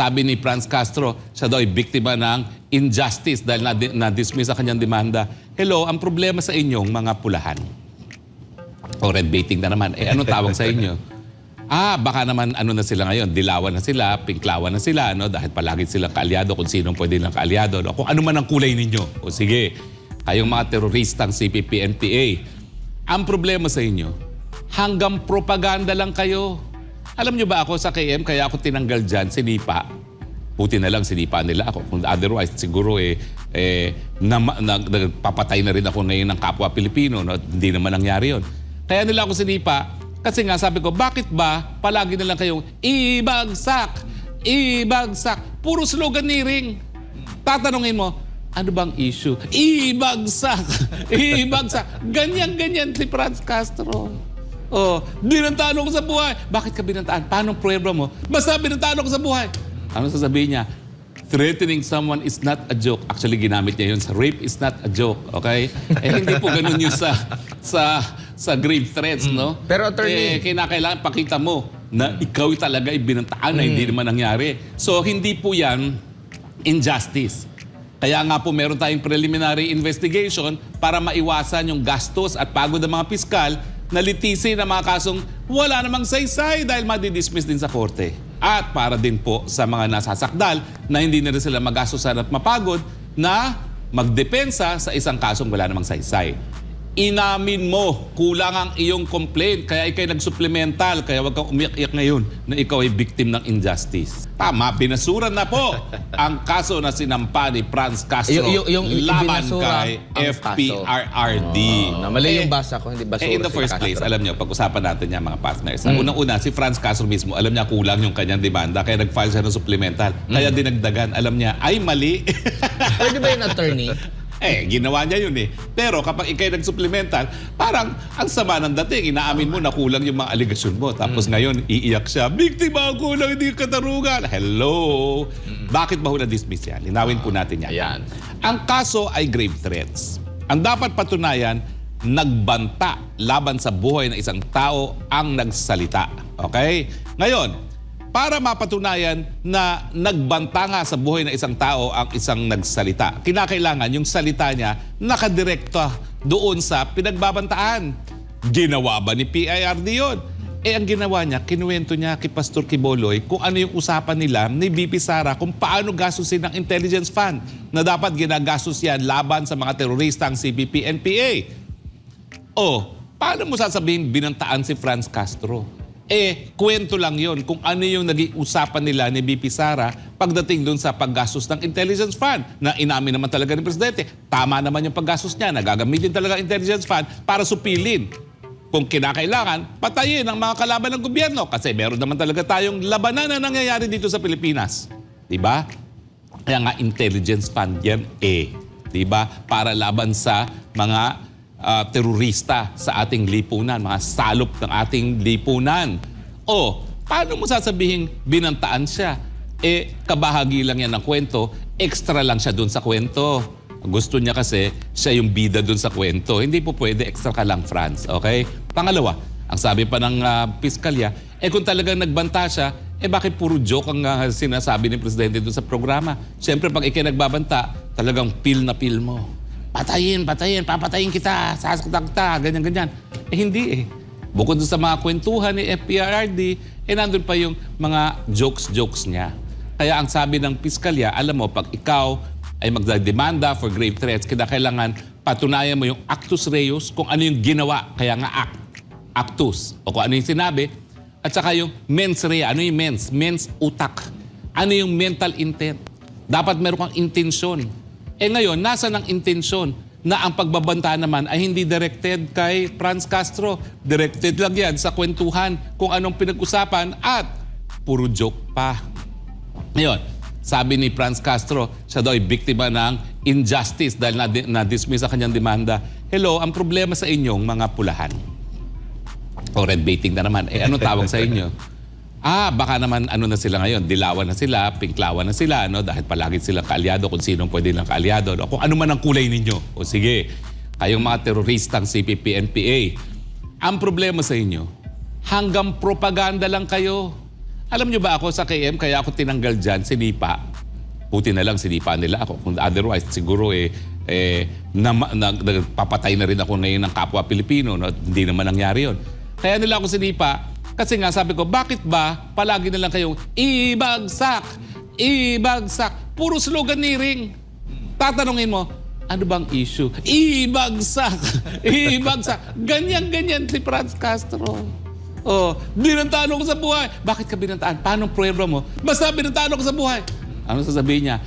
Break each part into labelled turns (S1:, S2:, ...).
S1: sabi ni Franz Castro, siya daw ay biktima ng injustice dahil na-dismiss ang kanyang demanda. Hello, ang problema sa inyong mga pulahan. O red baiting na naman. Anong tawag sa inyo? Baka naman ano na sila ngayon, dilawan na sila, pinklawan na sila, no? Dahil palagi silang kaalyado kung sinong pwede lang kaalyado. No? Kung ano man ang kulay ninyo. O sige, kayong mga teroristang CPP, NPA. Ang problema sa inyo, hanggang propaganda lang kayo. Alam nyo ba ako sa KM, kaya ako tinanggal dyan, sinipa. Buti na lang sinipa nila ako. Kung otherwise, siguro nagpapatay na rin ako ngayon ng kapwa Pilipino. No? Hindi naman nangyari yun. Kaya nila ako sinipa, kasi nga sabi ko, bakit ba palagi na lang kayong ibagsak, ibagsak. Puro slogan ni Ring. Tatanungin mo, ano bang issue? Ibagsak, ibagsak. Ganyan-ganyan si Franz Castro. Oh, binantaan ako sa buhay. Bakit ka binantaan? Paano prueba mo? Basta binantaan ako sa buhay. Ano sasabihin niya? Threatening someone is not a joke. Actually, ginamit niya yun sa rape is not a joke. Okay? Hindi po ganun yun sa grave threats, no?
S2: Pero attorney...
S1: kinakailangan pakita mo na ikaw talaga ay binantaan na hindi naman nangyari. So, hindi po yan injustice. Kaya nga po meron tayong preliminary investigation para maiwasan yung gastos at pagod ng mga piskal na litisin ang mga kasong wala namang saysay dahil madidismiss din sa korte. At para din po sa mga nasasakdal na hindi na rin sila magastusan at mapagod na magdepensa sa isang kasong wala namang saysay. Inamin mo, kulang ang iyong complaint, kaya ikay nagsupplemental, kaya wag kang umiyak-iyak ngayon na ikaw ay victim ng injustice. Tama, binasuran na po ang kaso na sinampa ni Franz Castro laban kay FPRRD.
S2: Mali yung basa ko, hindi basura
S1: in the first place, alam niyo, pag-usapan natin niya mga partners. Unang-una, si Franz Castro mismo, alam niya kulang yung kanyang demanda, kaya nag-file siya ng supplemental. Kaya dinagdagan, alam niya, ay mali.
S2: Pwede ba yung attorney?
S1: Ginawa niya yun eh. Pero kapag ikay nag-supplemental, parang ang sama ng dating. Inaamin mo na kulang yung mga aligasyon mo. Tapos ngayon, iiyak siya, biktima ako lang, hindi katarungan. Hello? Bakit ba ho na-dismiss yan? Linawin po natin yan.
S2: Ayan.
S1: Ang kaso ay grave threats. Ang dapat patunayan, nagbanta laban sa buhay ng isang tao ang nagsalita. Okay? Ngayon, para mapatunayan na nagbanta nga sa buhay ng isang tao ang isang nagsalita, kinakailangan yung salita niya nakadirekta doon sa pinagbabantaan. Ginawa ba ni PIRD yun? Ang ginawa niya, kinuwento niya kay Pastor Quiboloy kung ano yung usapan nila ni BP Sara kung paano gastusin ng intelligence fund na dapat ginagastos yan laban sa mga teroristang CPP, NPA. Paano mo sasabihin binantaan si Franz Castro? Kwento lang yon kung ano yung naging usapan nila ni BP Sara pagdating doon sa paggastos ng intelligence fund na inamin naman talaga ng Presidente. Tama naman yung paggastos niya. Nagagamitin talaga ang intelligence fund para supilin. Kung kinakailangan, patayin ang mga kalaban ng gobyerno kasi meron naman talaga tayong labanan na nangyayari dito sa Pilipinas. Diba? Kaya nga intelligence fund yan diba? Para laban sa mga terorista sa ating lipunan, mga salop ng ating lipunan. Paano mo sasabihin binantaan siya? Kabahagi lang yan ng kwento, extra lang siya dun sa kwento. Gusto niya kasi siya yung bida dun sa kwento. Hindi po pwede, extra ka lang, Franz. Okay? Pangalawa, ang sabi pa ng piskalya, kung talagang nagbanta siya, bakit puro joke ang sinasabi ni Presidente dun sa programa? Siyempre, pag ikay nagbabanta, talagang pil na pil mo. Patayin, papatayin kita, sasaktan kita, ganyan-ganyan. Hindi Bukod sa mga kwentuhan ni FPRRD, nandun pa yung mga jokes niya. Kaya ang sabi ng piskalya, alam mo, pag ikaw ay magdademanda for grave threats, kailangan patunayan mo yung actus reus, kung ano yung ginawa, kaya nga actus, o kung ano yung sinabi, at saka yung mens rea. Ano yung mens? Mens utak. Ano yung mental intent? Dapat meron kang intensyon. Ngayon, nasa ng intensyon na ang pagbabanta naman ay hindi directed kay Franz Castro. Directed lang yan sa kwentuhan kung anong pinag-usapan at puro joke pa. Ngayon, sabi ni Franz Castro, siya daw ay biktima ng injustice dahil na-dismiss ang kanyang demanda. Hello, ang problema sa inyong mga pulahan. O red baiting na naman. Anong tawag sa inyo? Baka naman ano na sila ngayon, dilawan na sila, pinklawan na sila, no? Dahil palagi silang kaalyado kung sinong pwede lang kaalyado. No? Kung ano man ang kulay ninyo. O sige, kayong mga teroristang CPP, NPA. Ang problema sa inyo, hanggang propaganda lang kayo. Alam nyo ba ako sa KM, kaya ako tinanggal dyan, sinipa. Buti na lang sinipa nila ako. Kung otherwise, siguro nagpapatay na rin ako ngayon ng kapwa Pilipino. No? Hindi naman nangyari yun. Kaya nila ako sinipa. Kasi nga sabi ko, bakit ba palagi na lang kayong ibagsak, ibagsak. Puro slogan ni Ring. Tatanungin mo, ano bang issue? Ibagsak, ibagsak. Ganyan-ganyan si Franz Castro. Oh, binantaan ako sa buhay. Bakit ka binantaan? Paano prueba mo? Basta binantaan ako sa buhay. Ano sasabihin niya?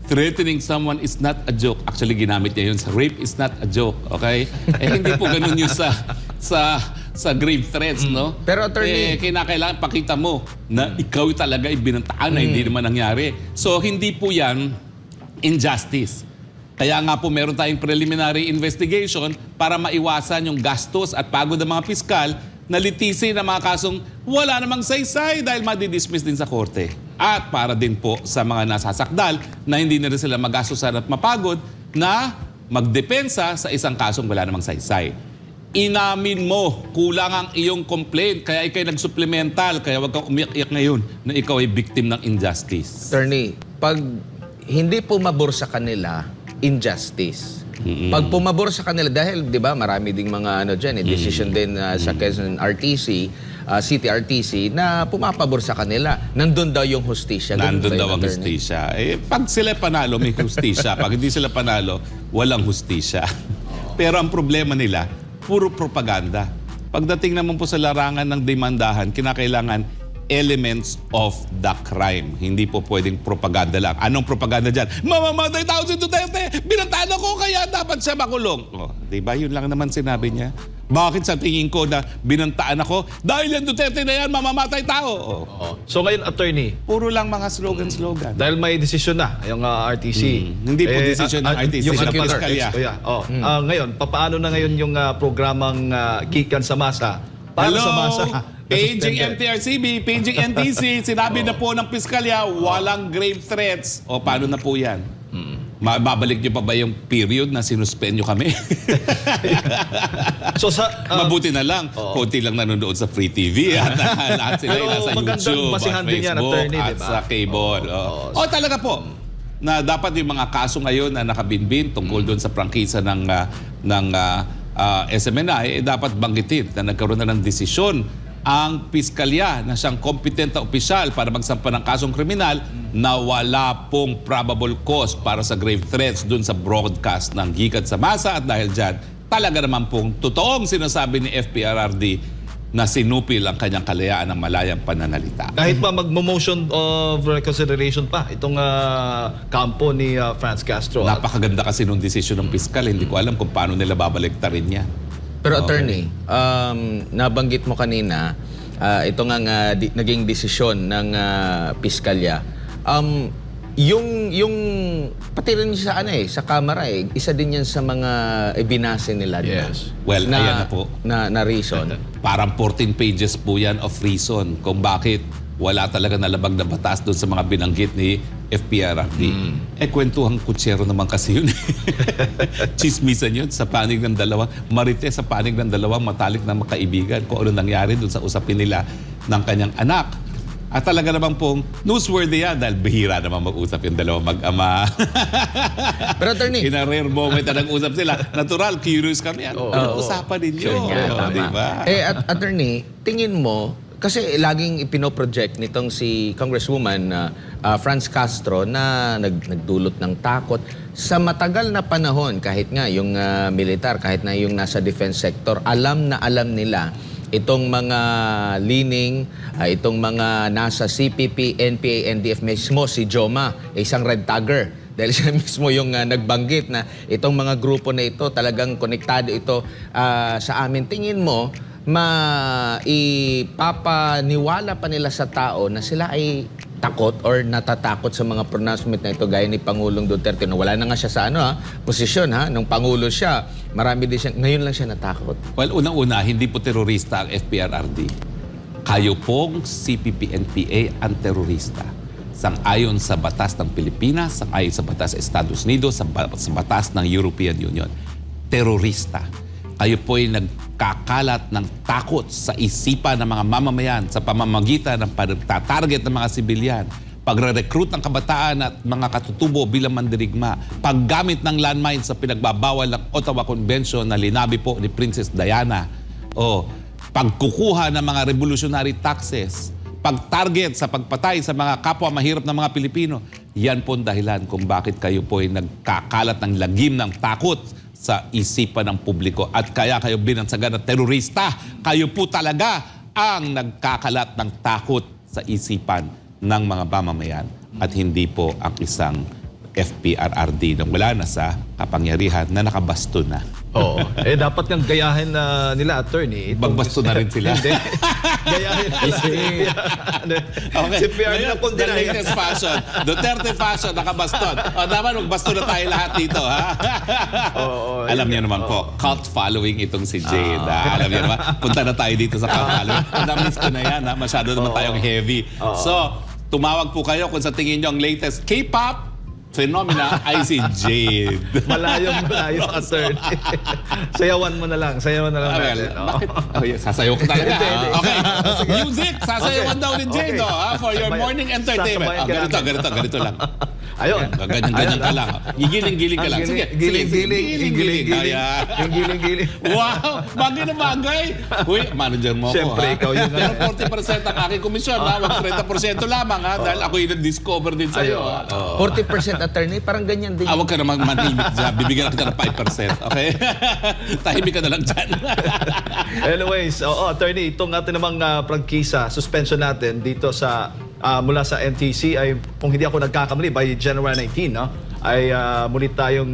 S1: Threatening someone is not a joke. Actually, ginamit niya yun sa rape is not a joke. Okay? Hindi po ganun yun sa grave threats, no?
S2: Pero, attorney...
S1: kinakailangan pakita mo na ikaw talaga ay binantaan na hindi naman nangyari. So, hindi po yan injustice. Kaya nga po meron tayong preliminary investigation para maiwasan yung gastos at pagod ng mga piskal na litisin ang mga kasong wala namang saysay dahil madidismiss din sa korte. At para din po sa mga nasasakdal na hindi na rin sila magastusan at mapagod na magdepensa sa isang kasong wala namang saysay. Inamin mo, kulang ang iyong complaint, kaya ikay nagsupplemental, kaya wag kang umiyak-iyak ngayon na ikaw ay victim ng injustice.
S2: Attorney, pag hindi pumabor sa kanila, injustice. Pag pumabor sa kanila, dahil di ba marami ding mga decision din sa Quezon RTC, City RTC, na pumapabor sa kanila. Nandun daw yung hustisya.
S1: Nandun daw ang hustisya. Pag sila panalo, may hustisya. Pag hindi sila panalo, walang hustisya. Pero ang problema nila, puro propaganda. Pagdating naman po sa larangan ng demandahan, kinakailangan elements of the crime. Hindi po pwedeng propaganda lang. Anong propaganda dyan? Mamamatay tao si Duterte! Binantaan ako kaya dapat siya makulong. Oh, diba? Yun lang naman sinabi niya. Bakit sa tingin ko na binantaan ako? Dahil yan Duterte na yan, mamamatay tao. Oh.
S3: So ngayon, attorney,
S1: Puro lang mga slogan-slogan.
S3: dahil may desisyon na yung RTC.
S1: Hindi po desisyon ng RTC,
S3: yung
S1: ng
S3: computer.
S1: Piskalya.
S3: Ngayon, paano na ngayon yung programang Gikan sa Masa? Para sa Masa.
S1: Paging MTRCB, paging NTC, sinabi na po ng Piskalya, walang grave threats. O paano na po yan? Babalik niyo pa ba yung period na sinuspend niyo kami?
S3: So sa
S1: Mabuti na lang, konti lang nanonood sa Free TV at lahat sila
S3: Pero
S1: nasa
S3: magandang
S1: YouTube,
S3: basihan
S1: at
S3: din yan,
S1: Facebook,
S3: attorney,
S1: at
S3: diba?
S1: sa cable. Talaga po, na dapat yung mga kaso ngayon na nakabinbin tungkol doon sa prangkisa ng SMNI, dapat banggitin na nagkaroon na ng desisyon ang piskalya na siyang kompetent na opisyal para magsampa ng kasong kriminal na wala pong probable cause para sa grave threats dun sa broadcast ng Gikan sa Masa. At dahil dyan, talaga naman pong totoong sinasabi ni FPRRD na sinupil ang kanyang kalayaan ng malayang pananalita.
S3: kahit pa mag-motion of reconsideration pa itong kampo ni Franz Castro.
S1: Napakaganda kasi nung desisyon ng piskal. Hindi ko alam kung paano nila babaliktarin niya.
S2: Pero attorney, nabanggit mo kanina, ito nga naging desisyon ng piskalya. Yung pati rin sa sa kamera isa din yan sa mga ibinase nila.
S3: Yes.
S1: Well, ayan na po.
S2: Na reason.
S1: Parang 14 pages po yan of reason kung bakit wala talaga nalabag na batas doon sa mga binanggit ni FPRRD. Kwentuhang kutsero naman kasi yun. Chismisan yun sa panig ng dalawang, marites sa panig ng dalawang matalik na makaibigan kung ano nangyari doon sa usapin nila ng kanyang anak. At talaga naman pong newsworthy yan dahil bihira naman mag-usap yung dalawang mag-ama.
S2: Pero attorney,
S1: In a rare moment na nag-usap sila. Natural, curious kami. Ano usapan ninyo?
S2: Sure nga, tama.
S1: Diba?
S2: Attorney, tingin mo, kasi laging ipinoproject nitong si Congresswoman Franz Castro na nagdulot ng takot sa matagal na panahon, kahit nga yung militar, kahit na yung nasa defense sector, alam na alam nila itong mga lining, itong mga nasa CPP, NPA, NDF, mismo si Joma, isang red tagger. Dahil siya mismo yung nagbanggit na itong mga grupo na ito, talagang konektado ito sa amin. Tingin mo, ipapaniwala pa nila sa tao na sila ay takot or natatakot sa mga pronouncement na ito gaya ni Pangulong Duterte na wala na nga siya sa posisyon nung Pangulo siya, marami din siya, ngayon lang siya natakot.
S1: Well, unang-una, hindi po terorista ang FPRRD. Kayo pong CPP-NPA ang terorista. Sang-ayon sa batas ng Pilipinas, sang-ayon sa batas ng Estados Unidos, sa batas ng European Union. Terorista. kayo po'y nagkakalat ng takot sa isipan ng mga mamamayan sa pamamagitan ng pagtatarget ng mga sibilyan, pagre-recruit ng kabataan at mga katutubo bilang mandirigma, paggamit ng landmine sa pinagbabawal ng Ottawa Convention na linabi po ni Princess Diana, o pagkukuha ng mga revolutionary taxes, pag-target sa pagpatay sa mga kapwa mahirap na mga Pilipino. Yan po ang dahilan kung bakit kayo po ay nagkakalat ng lagim ng takot sa isipan ng publiko. At kaya kayo binansagan na terorista. Kayo po talaga ang nagkakalat ng takot sa isipan ng mga mamamayan. At hindi po ang isang FPRRD na wala na sa kapangyarihan na nakabasto na.
S3: Oo. Dapat ngang gayahin na nila, attorney.
S1: Magbasto na rin sila.
S3: Hindi. Gayahin na
S1: Okay.
S3: si PR
S1: Ngayon,
S3: na kundi
S1: the
S3: na yan.
S1: latest fashion. Duterte fashion, nakabaston. O naman, magbasto na tayo lahat dito, ha?
S3: Oo,
S1: Alam niyo naman po, cult following itong si Jade. Alam niyo naman, punta na tayo dito sa cult following. Na-miss ko na yan, ha? Masyado naman tayong heavy. So, tumawag po kayo kung sa tingin niyo ang latest K-pop phenomena ay si Jade.
S3: Malayo, attorney. Sayawan mo na lang. Sayawan na lang natin. Oo.
S1: Bakit? Oh, yeah, sasayaw ko talaga.
S3: Hindi.
S1: Okay. Music, sasayawan daw ni Jade,
S3: Okay.
S1: for your
S3: Sasabayan-
S1: morning entertainment.
S3: sasabayan ka namin.
S1: Ganito lang.
S3: Ayun.
S1: Ganyan ka lang. Gigiling-giling ka lang. Sige.
S3: Giling-giling.
S1: Giling-giling.
S3: Yung giling-giling.
S1: Wow! Bagay na bagay! Uy, manager mo
S3: Siyempre,
S1: ako,
S3: ikaw yun.
S1: Pero 40% ang aking komisyon, ha? Wag 30% lamang, ha? Dahil ako yung nag-discover din sa'yo, ha?
S2: 40% attorney, parang ganyan din.
S1: Huwag ka naman manhimik dyan. Bibigyan kita ng 5%, okay? Tahimik ka na lang dyan.
S3: Anyways, attorney, itong ating namang prangkisa, suspension natin dito sa mula sa NTC ay, kung hindi ako nagkakamali, by January 19, no? Ay muli tayong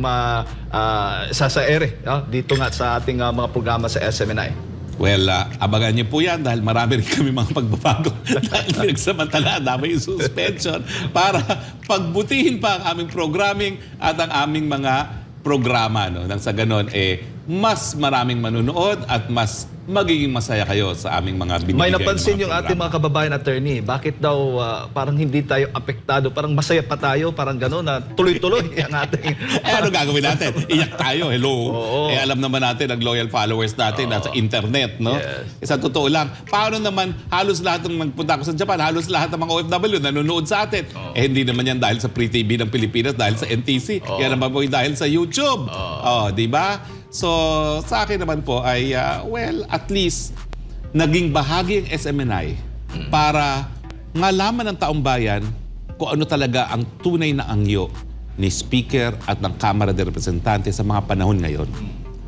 S3: sasaere dito nga sa ating mga programa sa SMNI.
S1: Well, abangan niyo po yan dahil marami rin kami mga pagbabago dahil pinagsamantala namin yung suspension para pagbutihin pa ang aming programming at ang aming mga programa. No? Nang sa ganon, mas maraming manunood at mas magiging masaya kayo sa aming mga binibigay.
S3: May napansin
S1: ng mga
S3: yung ating
S1: programa.
S3: mga kababayan, attorney. Bakit daw parang hindi tayo apektado? Parang masaya pa tayo, parang gano'n na tuloy-tuloy ang ating...
S1: Ano gagawin natin? Iyak tayo, hello.
S3: Oo.
S1: Alam naman natin, ang loyal followers natin nasa internet, no?
S3: Yes.
S1: Sa totoo lang, paano naman halos lahat ng nagpunta ko sa Japan, halos lahat ng mga OFW nanonood sa atin. Hindi naman yan dahil sa Free TV ng Pilipinas, dahil sa NTC. Yan naman po dahil sa YouTube. Di ba? So, sa akin naman po ay, at least, naging bahagi ang SMNI para ngalaman ng taong bayan kung ano talaga ang tunay na angyo ni Speaker at ng Kamara de Representante sa mga panahon ngayon.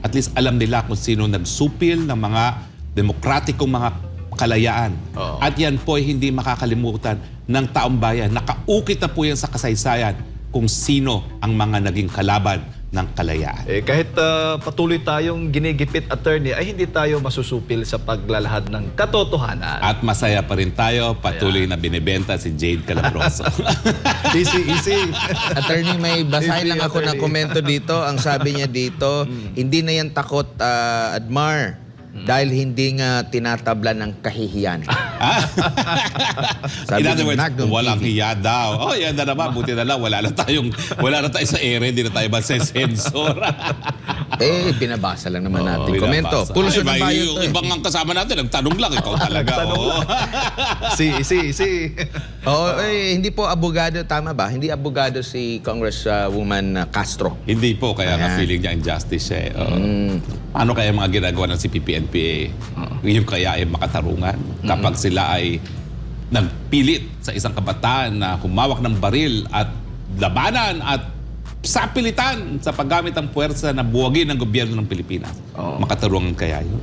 S1: At least alam nila kung sino nagsupil ng mga demokratikong mga kalayaan. At yan po ay hindi makakalimutan ng taong bayan. Nakaukit na po yan sa kasaysayan kung sino ang mga naging kalaban ng kalayaan.
S3: Kahit patuloy tayong ginigipit, attorney, ay hindi tayo masusupil sa paglalahad ng katotohanan.
S1: At masaya pa rin tayo, patuloy na binibenta si Jade Calabroso.
S3: Easy.
S2: Attorney, may basahin lang ako na
S3: Attorney.
S2: komento dito. Ang sabi niya dito, hindi na yan takot, Admar, dahil hindi nga tinatabla ng kahihiyan. Sabi
S1: In other
S2: ni
S1: words,
S2: Magnum
S1: walang
S2: TV.
S1: hiya daw. Oh, yan na naman. Buti na lang. Wala na tayo sa ere. Hindi na tayo masesensor.
S2: Binabasa lang naman natin.
S1: Oo,
S2: Komento.
S1: binabasa.
S2: Pulso ng
S1: Ay,
S2: bayan
S1: yung
S2: to.
S1: ibang ang kasama natin, nagtanong lang. Ikaw talaga. Oh.
S3: Easy.
S2: Hindi po abogado, tama ba? Hindi abogado si Congresswoman Castro.
S1: Hindi po. Kaya nga
S2: Ayan.
S1: feeling niya injustice siya. Paano kaya mga ginagawa ng CPP-NPA? Yung kaya ay makatarungan. Kapag sila ay nagpilit sa isang kabataan na humawak ng baril at labanan at sapilitan sa paggamit ng puwersa na buwagin ng gobyerno ng Pilipinas. Makatarungan kaya yun?